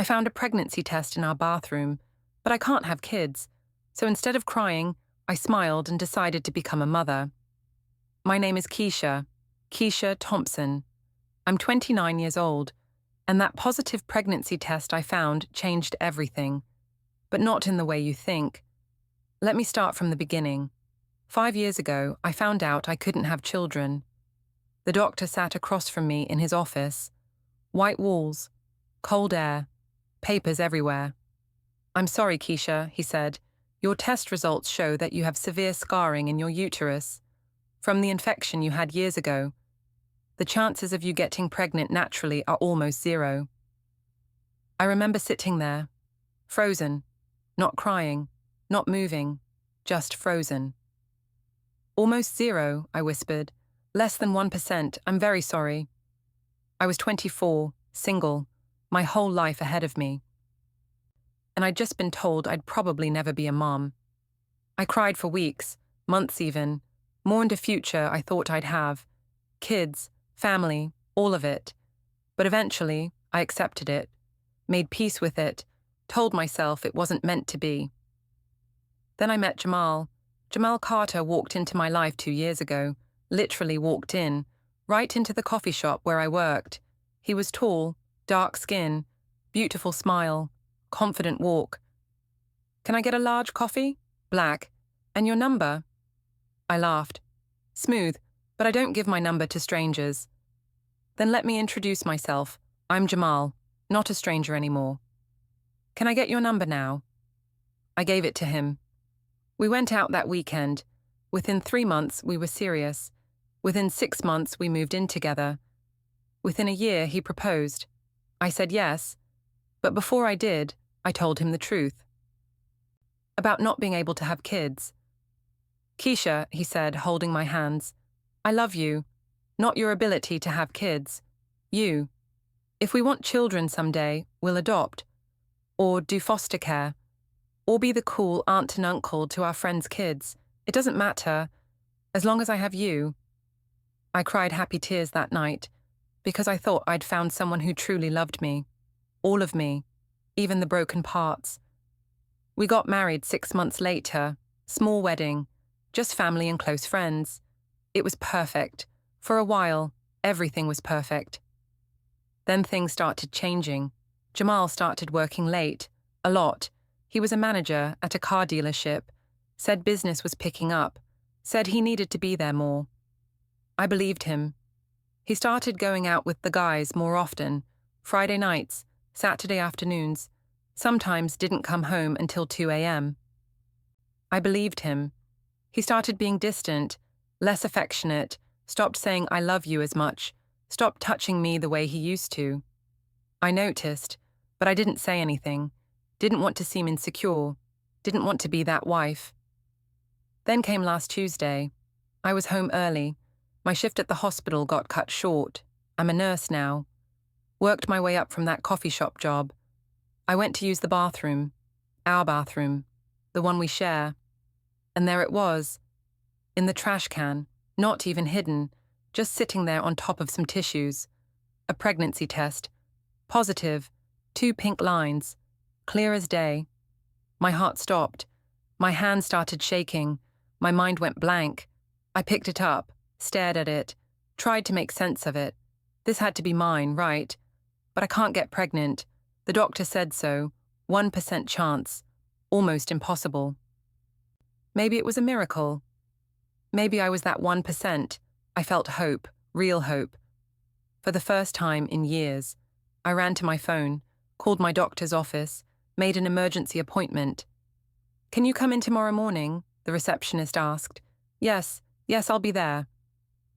I found a pregnancy test in our bathroom, but I can't have kids, so instead of crying, I smiled and decided to become a mother. My name is Keisha Thompson. I'm 29 years old, and that positive pregnancy test I found changed everything, but not in the way you think. Let me start from the beginning. 5 years ago, I found out I couldn't have children. The doctor sat across from me in his office. White walls, cold air, papers everywhere. "I'm sorry, Keisha," he said. "Your test results show that you have severe scarring in your uterus from the infection you had years ago. The chances of you getting pregnant naturally are almost zero." I remember sitting there, frozen, not crying, not moving, just frozen. "Almost zero," I whispered. "Less than 1%, I'm very sorry." I was 24, single, my whole life ahead of me. And I'd just been told I'd probably never be a mom. I cried for weeks, months even, mourned a future I thought I'd have. Kids, family, all of it. But eventually, I accepted it, made peace with it, told myself it wasn't meant to be. Then I met Jamal. Jamal Carter walked into my life 2 years ago, literally walked in, right into the coffee shop where I worked. He was tall, dark skin, beautiful smile, confident walk. "Can I get a large coffee? Black. And your number?" I laughed. "Smooth, but I don't give my number to strangers." "Then let me introduce myself. I'm Jamal, not a stranger anymore." "Can I get your number now?" I gave it to him. We went out that weekend. Within 3 months, we were serious. Within 6 months, we moved in together. Within a year, he proposed. I said yes, but before I did, I told him the truth. About not being able to have kids. "Keisha," he said, holding my hands, "I love you, not your ability to have kids. You. If we want children someday, we'll adopt, or do foster care, or be the cool aunt and uncle to our friends' kids. It doesn't matter, as long as I have you." I cried happy tears that night, because I thought I'd found someone who truly loved me. All of me, even the broken parts. We got married 6 months later, small wedding, just family and close friends. It was perfect. For a while, everything was perfect. Then things started changing. Jamal started working late, a lot. He was a manager at a car dealership, said business was picking up, said he needed to be there more. I believed him. He started going out with the guys more often, Friday nights, Saturday afternoons, sometimes didn't come home until 2 a.m. I believed him. He started being distant, less affectionate, stopped saying "I love you" as much, stopped touching me the way he used to. I noticed, but I didn't say anything, didn't want to seem insecure, didn't want to be that wife. Then came last Tuesday. I was home early. My shift at the hospital got cut short. I'm a nurse now. Worked my way up from that coffee shop job. I went to use the bathroom, our bathroom, the one we share. And there it was, in the trash can, not even hidden, just sitting there on top of some tissues. A pregnancy test. Positive, 2 pink lines, clear as day. My heart stopped. My hand started shaking. My mind went blank. I picked it up, stared at it, tried to make sense of it. This had to be mine, right? But I can't get pregnant. The doctor said so. 1% chance. Almost impossible. Maybe it was a miracle. Maybe I was that 1%. I felt hope, real hope. For the first time in years, I ran to my phone, called my doctor's office, made an emergency appointment. "Can you come in tomorrow morning?" the receptionist asked. Yes, I'll be there."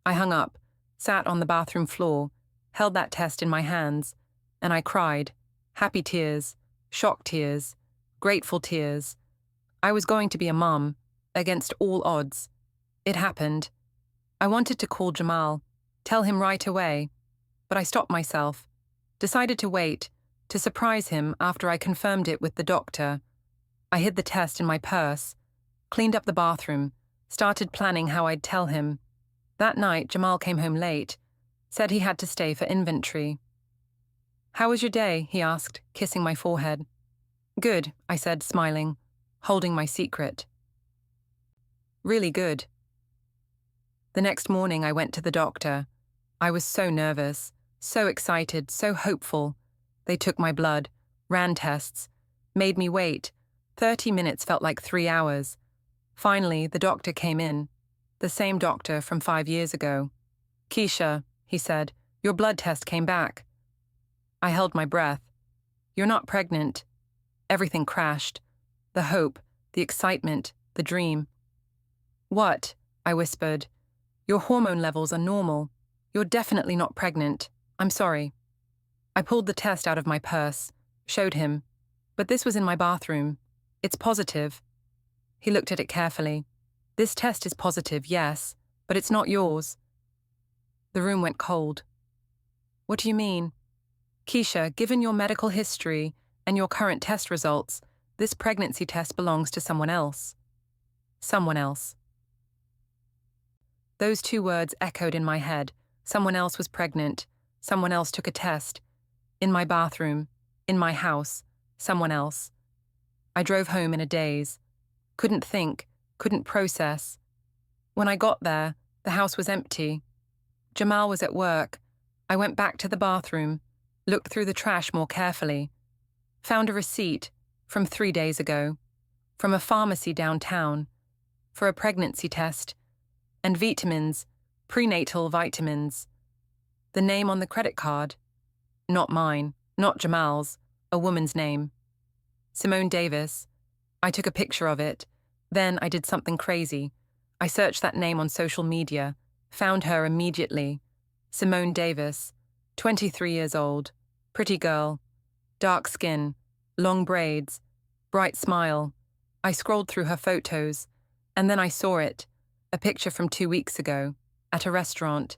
I hung up, sat on the bathroom floor, held that test in my hands, and I cried. Happy tears, shocked tears, grateful tears. I was going to be a mom, against all odds. It happened. I wanted to call Jamal, tell him right away, but I stopped myself, decided to wait, to surprise him after I confirmed it with the doctor. I hid the test in my purse, cleaned up the bathroom, started planning how I'd tell him. That night, Jamal came home late, said he had to stay for inventory. How was your day? He asked, kissing my forehead. Good, I said, smiling, holding my secret. Really good. The next morning I went to the doctor. I was so nervous, so excited, so hopeful. They took my blood, ran tests, made me wait. 30 minutes felt like 3 hours. Finally, the doctor came in. The same doctor from 5 years ago. Keisha, he said, your blood test came back. I held my breath. You're not pregnant. Everything crashed. The hope, the excitement, the dream. What? I whispered. Your hormone levels are normal. You're definitely not pregnant. I'm sorry. I pulled the test out of my purse, showed him. But this was in my bathroom. It's positive. He looked at it carefully. This test is positive, yes, but it's not yours. The room went cold. What do you mean? Keisha, given your medical history and your current test results, this pregnancy test belongs to someone else. Someone else. Those 2 words echoed in my head. Someone else was pregnant. Someone else took a test. In my bathroom. In my house. Someone else. I drove home in a daze. Couldn't think. Couldn't process. When I got there, the house was empty. Jamal was at work. I went back to the bathroom, looked through the trash more carefully. Found a receipt from 3 days ago, from a pharmacy downtown, for a pregnancy test, and vitamins, prenatal vitamins. The name on the credit card. Not mine, not Jamal's, a woman's name. Simone Davis. I took a picture of it. Then I did something crazy. I searched that name on social media, found her immediately. Simone Davis, 23 years old, pretty girl, dark skin, long braids, bright smile. I scrolled through her photos, and then I saw it, a picture from 2 weeks ago, at a restaurant.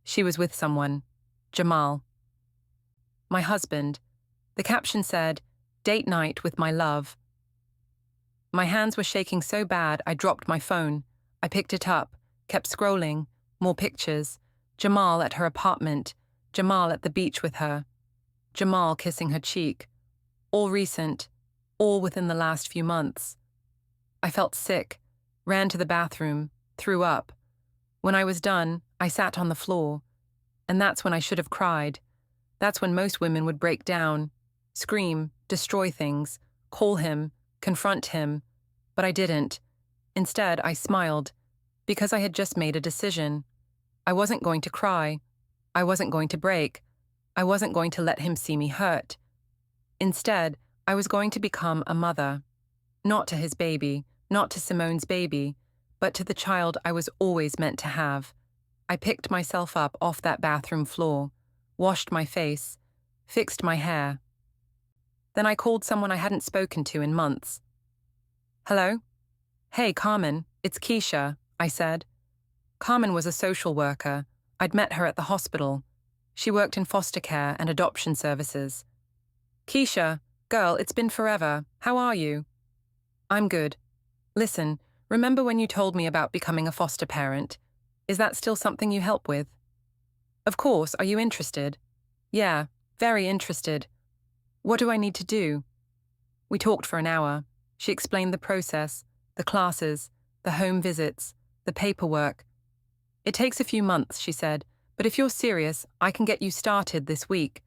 She was with someone, Jamal. My husband. The caption said, "Date night with my love." My hands were shaking so bad I dropped my phone. I picked it up, kept scrolling, more pictures. Jamal at her apartment, Jamal at the beach with her, Jamal kissing her cheek. All recent, all within the last few months. I felt sick, ran to the bathroom, threw up. When I was done, I sat on the floor. And that's when I should have cried. That's when most women would break down, scream, destroy things, call him, confront him. But I didn't. Instead, I smiled, because I had just made a decision. I wasn't going to cry. I wasn't going to break. I wasn't going to let him see me hurt. Instead, I was going to become a mother. Not to his baby, not to Simone's baby, but to the child I was always meant to have. I picked myself up off that bathroom floor, washed my face, fixed my hair. Then I called someone I hadn't spoken to in months. Hello? Hey, Carmen, it's Keisha, I said. Carmen was a social worker. I'd met her at the hospital. She worked in foster care and adoption services. Keisha, girl, it's been forever. How are you? I'm good. Listen, remember when you told me about becoming a foster parent? Is that still something you help with? Of course, are you interested? Yeah, very interested. What do I need to do? We talked for an hour. She explained the process, the classes, the home visits, the paperwork. It takes a few months, she said, but if you're serious, I can get you started this week.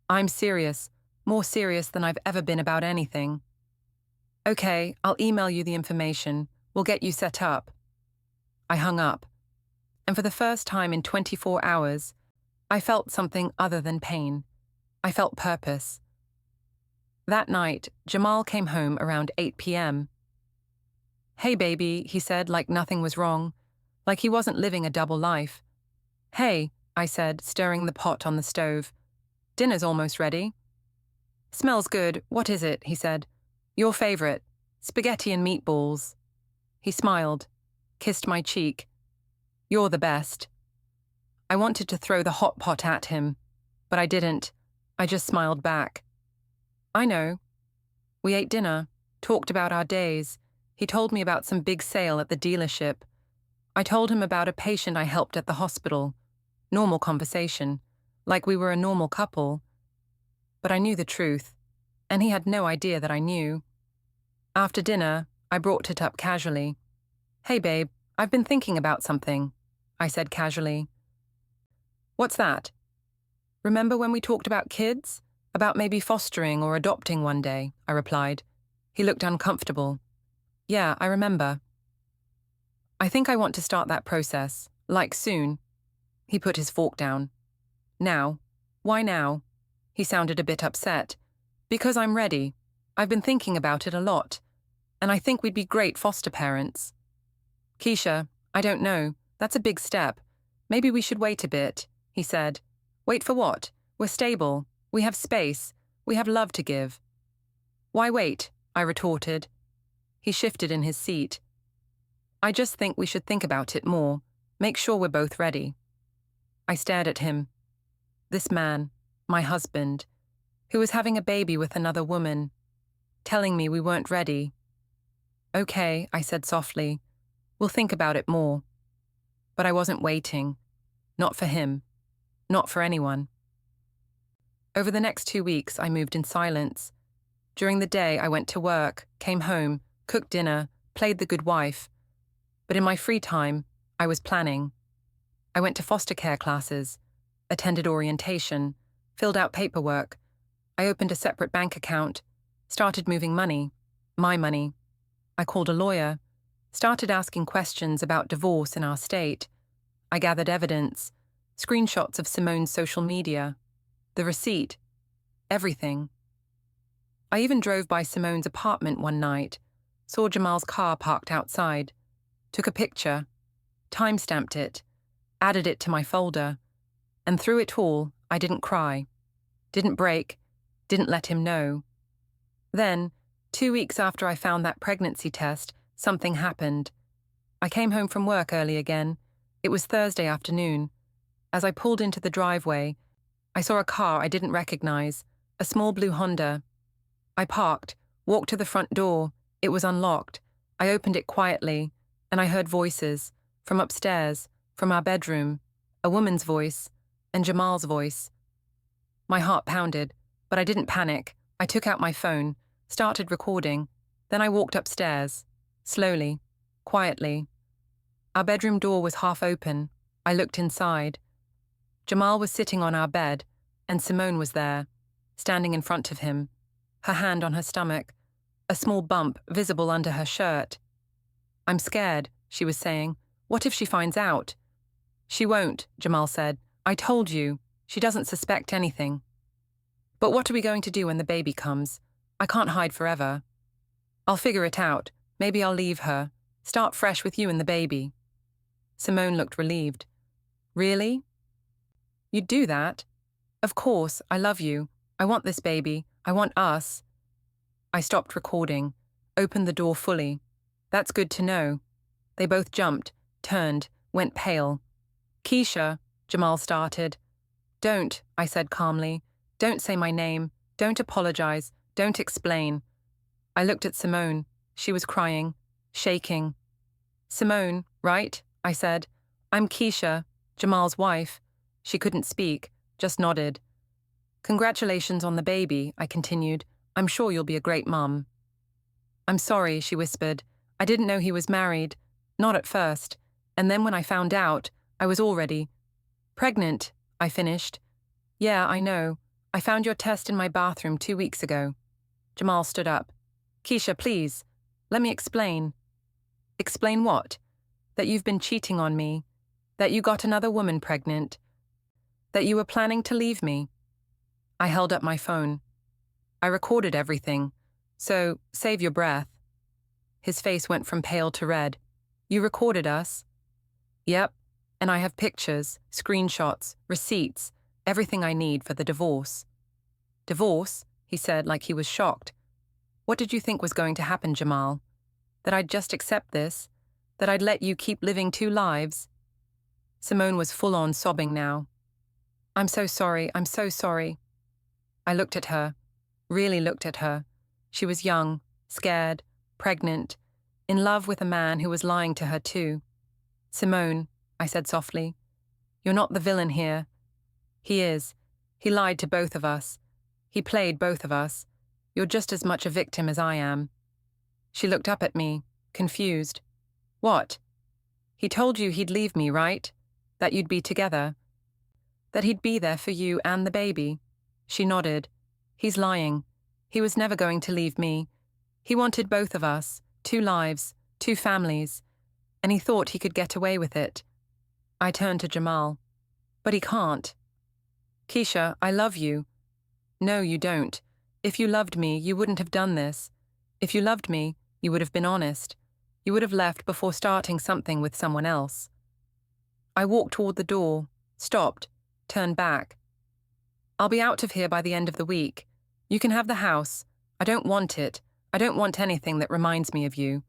I'm serious, more serious than I've ever been about anything. Okay, I'll email you the information. We'll get you set up. I hung up. And for the first time in 24 hours, I felt something other than pain. I felt purpose. That night, Jamal came home around 8 p.m. Hey, baby, he said, like nothing was wrong, like he wasn't living a double life. Hey, I said, stirring the pot on the stove. Dinner's almost ready. Smells good. What is it? He said. Your favorite. Spaghetti and meatballs. He smiled, kissed my cheek. You're the best. I wanted to throw the hot pot at him, but I didn't. I just smiled back. I know. We ate dinner, talked about our days. He told me about some big sale at the dealership. I told him about a patient I helped at the hospital. Normal conversation, like we were a normal couple. but I knew the truth, and he had no idea that I knew. After dinner, I brought it up casually. "Hey babe, I've been thinking about something," I said casually. "What's that?" "Remember when we talked about kids? About maybe fostering or adopting one day," I replied. He looked uncomfortable. "Yeah, I remember." "I think I want to start that process, like soon." He put his fork down. "Now? Why now?" He sounded a bit upset. "Because I'm ready. I've been thinking about it a lot, and I think we'd be great foster parents." "Keisha, I don't know. That's a big step. Maybe we should wait a bit," he said. "Wait for what? We're stable. We have space. We have love to give." "Why wait?" I retorted. He shifted in his seat. "I just think we should think about it more. Make sure we're both ready." I stared at him. This man, my husband, who was having a baby with another woman, telling me we weren't ready. "Okay," I said softly. "We'll think about it more." But I wasn't waiting. Not for him. Not for anyone. Over the next 2 weeks, I moved in silence. During the day, I went to work, came home, cooked dinner, played the good wife. But in my free time, I was planning. I went to foster care classes, attended orientation, filled out paperwork. I opened a separate bank account, started moving money, my money. I called a lawyer, started asking questions about divorce in our state. I gathered evidence, screenshots of Simone's social media, the receipt, everything. I even drove by Simone's apartment one night, saw Jamal's car parked outside, took a picture, time-stamped it, added it to my folder, and through it all, I didn't cry, didn't break, didn't let him know. Then, 2 weeks after I found that pregnancy test, something happened. I came home from work early again. It was Thursday afternoon. As I pulled into the driveway, I saw a car I didn't recognize, a small blue Honda. I parked, walked to the front door. It was unlocked. I opened it quietly, and I heard voices, from upstairs, from our bedroom, a woman's voice, and Jamal's voice. My heart pounded, but I didn't panic. I took out my phone, started recording. Then I walked upstairs, slowly, quietly. Our bedroom door was half open. I looked inside. Jamal was sitting on our bed, and Simone was there, standing in front of him, her hand on her stomach, a small bump visible under her shirt. "I'm scared," she was saying. "What if she finds out?" "She won't," Jamal said. "I told you. She doesn't suspect anything." "But what are we going to do when the baby comes? I can't hide forever." "I'll figure it out. Maybe I'll leave her. Start fresh with you and the baby." Simone looked relieved. "Really? You'd do that?" "Of course. I love you. I want this baby. I want us." I stopped recording, opened the door fully. "That's good to know." They both jumped, turned, went pale. "Keisha," Jamal started. "Don't," I said calmly. "Don't say my name. Don't apologize. Don't explain." I looked at Simone. She was crying, shaking. "Simone, right?" I said. "I'm Keisha, Jamal's wife." She couldn't speak, just nodded. "Congratulations on the baby," I continued. "I'm sure you'll be a great mum." "I'm sorry," she whispered. "I didn't know he was married. Not at first. And then when I found out, I was already pregnant," I finished. "Yeah, I know. I found your test in my bathroom 2 weeks ago." Jamal stood up. "Keisha, please, let me explain." "Explain what?" "That you've been cheating on me. That you got another woman pregnant. That you were planning to leave me." I held up my phone. "I recorded everything, so save your breath." His face went from pale to red. "You recorded us?" "Yep, and I have pictures, screenshots, receipts, everything I need for the divorce." "Divorce?" he said like he was shocked. "What did you think was going to happen, Jamal? That I'd just accept this? That I'd let you keep living 2 lives?" Simone was full-on sobbing now. "I'm so sorry, I'm so sorry." I looked at her, really looked at her. She was young, scared, pregnant, in love with a man who was lying to her too. "Simone," I said softly, "you're not the villain here. He is. He lied to both of us. He played both of us. You're just as much a victim as I am. She looked up at me, confused. What? He told you he'd leave me, right? That you'd be together. That he'd be there for you and the baby. She nodded. He's lying. He was never going to leave me. He wanted both of us, 2 lives, 2 families, and he thought he could get away with it. I turned to Jamal. But he can't. Keisha, I love you. No, you don't. If you loved me, you wouldn't have done this. If you loved me, you would have been honest. You would have left before starting something with someone else. I walked toward the door, stopped, turned back. I'll be out of here by the end of the week. You can have the house. I don't want it. I don't want anything that reminds me of you.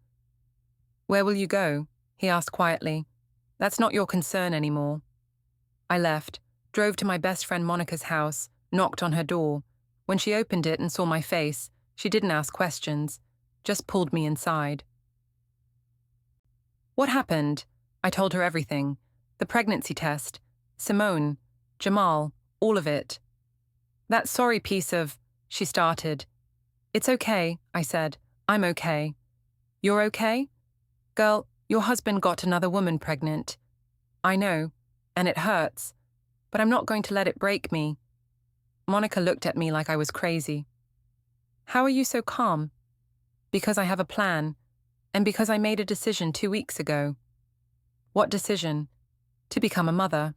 Where will you go? He asked quietly. That's not your concern anymore. I left, drove to my best friend Monica's house, knocked on her door. When she opened it and saw my face, she didn't ask questions, just pulled me inside. What happened? I told her everything. The pregnancy test, Simone, Jamal, all of it. That sorry piece of, she started. It's okay, I said. I'm okay. You're okay? Girl, your husband got another woman pregnant. I know, and it hurts, but I'm not going to let it break me. Monica looked at me like I was crazy. How are you so calm? Because I have a plan, and because I made a decision 2 weeks ago. What decision? To become a mother.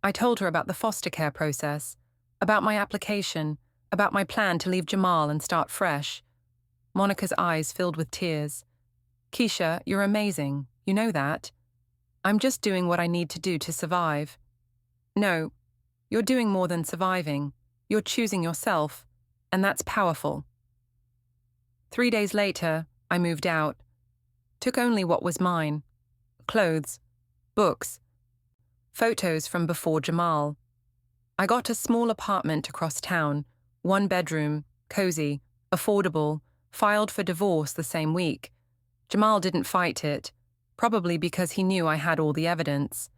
I told her about the foster care process, about my application, about my plan to leave Jamal and start fresh. Monica's eyes filled with tears. Keisha, you're amazing. You know that. I'm just doing what I need to do to survive. No, you're doing more than surviving. You're choosing yourself, and that's powerful. 3 days later, I moved out. Took only what was mine. Clothes, books, photos from before Jamal. I got a small apartment across town, 1 bedroom, cozy, affordable, filed for divorce the same week. Jamal didn't fight it, probably because he knew I had all the evidence.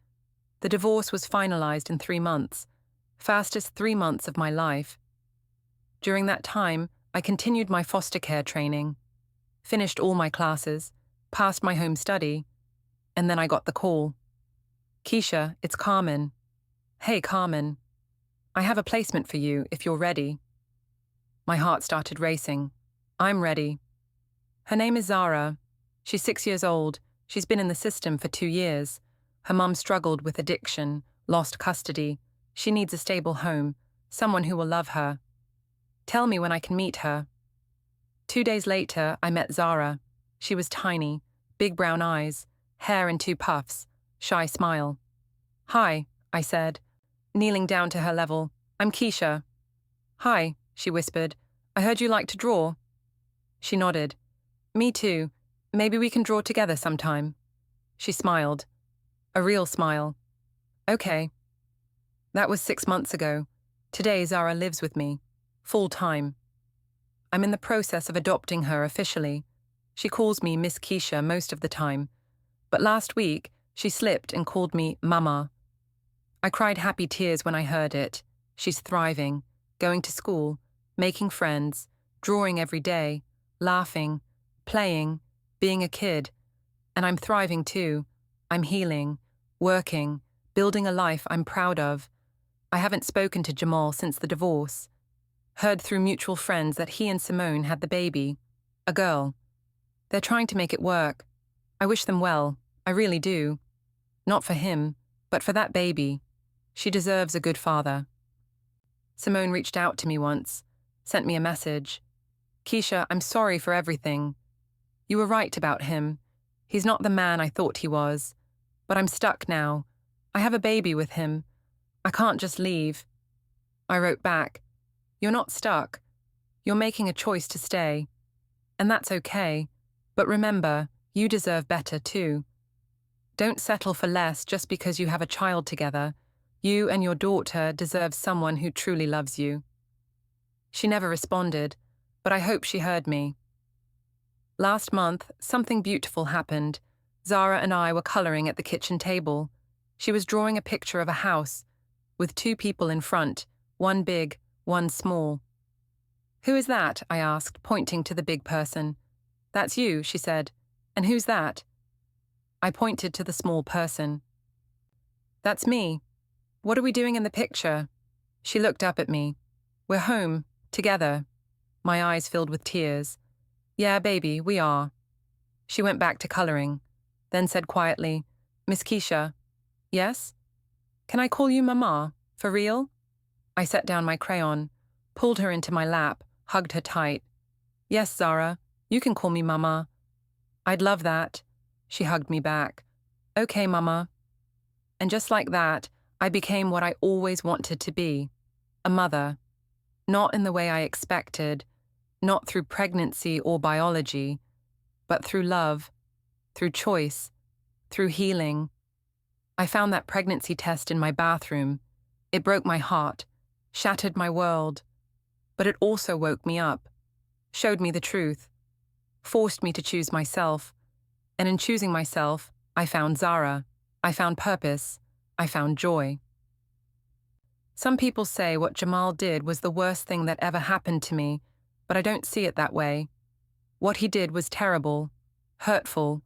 The divorce was finalized in 3 months, fastest 3 months of my life. During that time, I continued my foster care training, finished all my classes, passed my home study, and then I got the call. Keisha, it's Carmen. Hey, Carmen. I have a placement for you if you're ready. My heart started racing. I'm ready. Her name is Zara. She's 6 years old. She's been in the system for 2 years. Her mum struggled with addiction, lost custody. She needs a stable home, someone who will love her. Tell me when I can meet her. 2 days later, I met Zara. She was tiny, big brown eyes, hair in 2 puffs, shy smile. Hi, I said, kneeling down to her level. I'm Keisha. Hi, she whispered. I heard you like to draw. She nodded. Me too. Maybe we can draw together sometime. She smiled. A real smile. Okay. That was 6 months ago. Today Zara lives with me, full time. I'm in the process of adopting her officially. She calls me Miss Keisha most of the time, but last week she slipped and called me Mama. I cried happy tears when I heard it. She's thriving, going to school, making friends, drawing every day, laughing, playing, being a kid. And I'm thriving too. I'm healing, working, building a life I'm proud of. I haven't spoken to Jamal since the divorce. Heard through mutual friends that he and Simone had the baby, a girl. They're trying to make it work. I wish them well, I really do. Not for him, but for that baby. She deserves a good father. Simone reached out to me once, sent me a message. Keisha, I'm sorry for everything. You were right about him. He's not the man I thought he was. But I'm stuck now. I have a baby with him. I can't just leave. I wrote back, You're not stuck. You're making a choice to stay. And that's okay. But remember, you deserve better too. Don't settle for less just because you have a child together. You and your daughter deserve someone who truly loves you. She never responded, but I hope she heard me. Last month, something beautiful happened. Zara and I were coloring at the kitchen table. She was drawing a picture of a house, with 2 people in front, one big, one small. Who is that? I asked, pointing to the big person. That's you, she said. And who's that? I pointed to the small person. That's me. What are we doing in the picture? She looked up at me. We're home, together. My eyes filled with tears. Yeah, baby, we are. She went back to coloring, then said quietly, Miss Keisha. Yes? Can I call you Mama? For real? I set down my crayon, pulled her into my lap, hugged her tight. Yes, Zara, you can call me Mama. I'd love that. She hugged me back. Okay, Mama. And just like that, I became what I always wanted to be, a mother. Not in the way I expected, not through pregnancy or biology, but through love, through choice, through healing. I found that pregnancy test in my bathroom. It broke my heart, shattered my world, but it also woke me up, showed me the truth, forced me to choose myself, and in choosing myself, I found Zara, I found purpose, I found joy. Some people say what Jamal did was the worst thing that ever happened to me, but I don't see it that way. What he did was terrible, hurtful,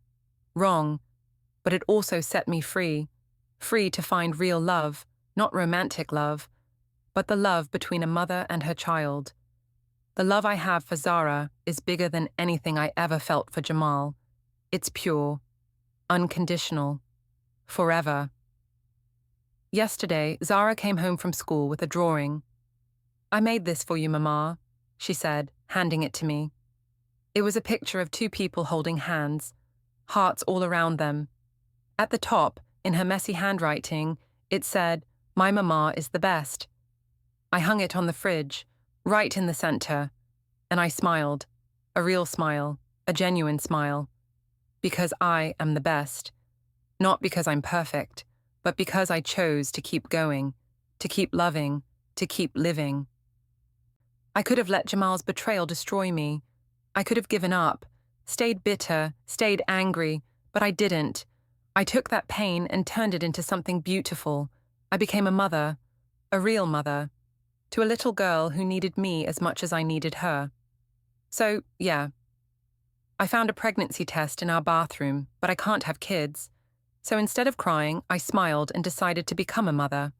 wrong, but it also set me free, free to find real love, not romantic love, but the love between a mother and her child. The love I have for Zara is bigger than anything I ever felt for Jamal. It's pure, unconditional, forever. Yesterday, Zara came home from school with a drawing. I made this for you, Mama, she said, handing it to me. It was a picture of two people holding hands, hearts all around them. At the top, in her messy handwriting, it said, My Mama is the best. I hung it on the fridge, right in the center, and I smiled, a real smile, a genuine smile, because I am the best. Not because I'm perfect, but because I chose to keep going, to keep loving, to keep living. I could have let Jamal's betrayal destroy me. I could have given up, stayed bitter, stayed angry, but I didn't. I took that pain and turned it into something beautiful. I became a mother, a real mother, to a little girl who needed me as much as I needed her. So, yeah. I found a pregnancy test in our bathroom, but I can't have kids. So instead of crying, I smiled and decided to become a mother.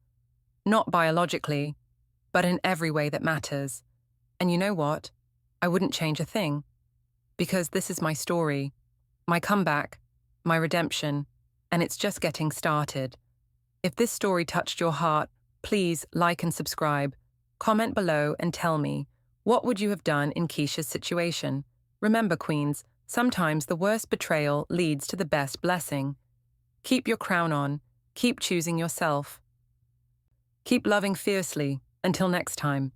Not biologically, but in every way that matters. And you know what? I wouldn't change a thing. Because this is my story, my comeback, my redemption, and it's just getting started. If this story touched your heart, please like and subscribe. Comment below and tell me, what would you have done in Keisha's situation? Remember, Queens, sometimes the worst betrayal leads to the best blessing. Keep your crown on. Keep choosing yourself. Keep loving fiercely. Until next time.